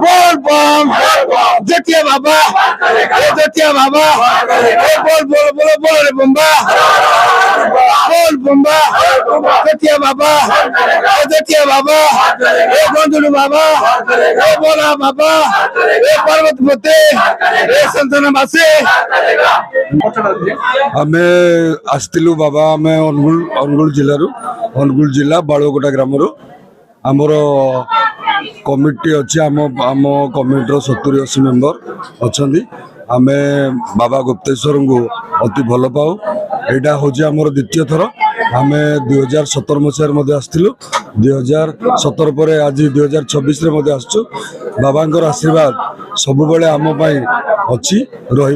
बोल बम जटिया बाबा बोल बोल बोलो बोलो रे बम्बा बोल बम्बा जटिया बाबा ए गोंदुलु बाबा ए बोला बाबा ए पर्वतपति ए संतनवासी आमे आस्तिलु बाबा आमे अनुगुल जिला बालुगोटा ग्राम आमर कमिटी अच्छी आम कमिटर 70-80 मेंबर अच्छा आमे बाबा गुप्तेश्वर को अति भल पाऊ यहाँ हूँ आमर द्वितीय थर आमे 2017 मसीह आसलु 2017 पर आज 2026 आसचु बाबांकर आशीर्वाद सब बेले आम अच्छी रही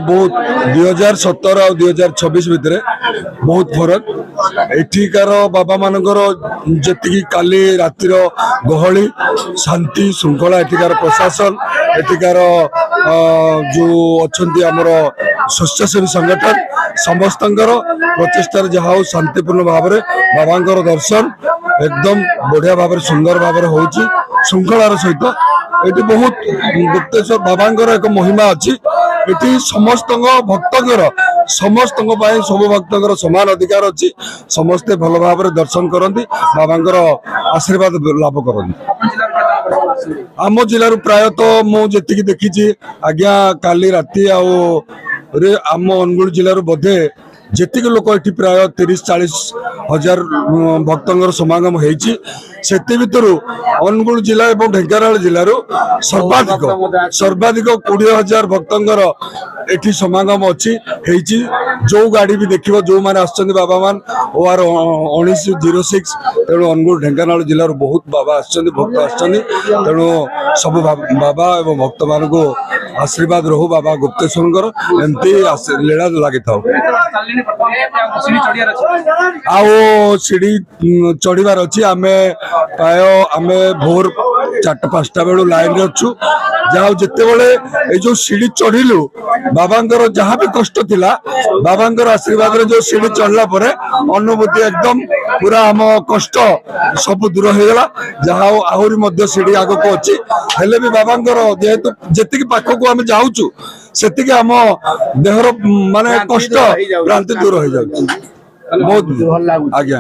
बहुत 2017 और 2026 भितर बहुत फरक एठिकार बाबा मानकर जी काली रातिर गहली शांति श्रृंखला एठिकार प्रशासन एठिकार जो अच्छा आमर स्वच्छासेवी संगठन समस्त प्रचेषार जहाँ शांतिपूर्ण भाव में बाबा दर्शन एकदम बढ़िया भाव सुंदर भाव हो श्रृंखलार सहित ये बहुत गुप्तेश्वर बाबांकर एक महिमा अच्छी ये समस्त भक्तर समस्त सब भक्तर समान अधिकार अच्छी समस्ते भल भाव दर्शन करती बाबांकर आशीर्वाद लाभ करती आम जिलूर प्रायतः मुझे देखी आज्ञा काली राति आम अनुगुल जिलूर बोधे जेतिक लोक ये प्राय 30-40 हजार भक्तर समागम होती अनुगुल जिला और ढेंकानाल जिलूर सर्वाधिक 20,000 भक्तर एठी समागम अच्छी जो गाड़ी भी देखो जो मैंने आसछन्ति बाबा मान OR 1906 तेणु अनुगुल ढेंकानाल जिलूर बहुत बाबा आसछन्ति भक्त आसछन्ति तेणु सब बाबा और भक्त मान को आशीर्वाद रहू बाबा गुप्तेश्वर एमती लीला लगी था सीढ़ी चढ़ार अच्छी आम प्राय आम भोर 4-5 बेलू लाइन अच्छु जहाँ जिते बड़े जो सीढ़ी चढ़िलु बाबांकर जहाँ भी कष्ट थिला बाबांकर आशीर्वाद जो सीढ़ी चढ़ला परे अनुभूति एकदम पूरा आम कष्ट सब दूर हो गला जहाँ आहरी मध्य सीढ़ी आग को अच्छी हेले भी बाबांकर जेहेतु जी पाखक आम जाऊँ से आम देहर माने कष्ट भ्रांति दूर हो जाए बहुत आज्ञा।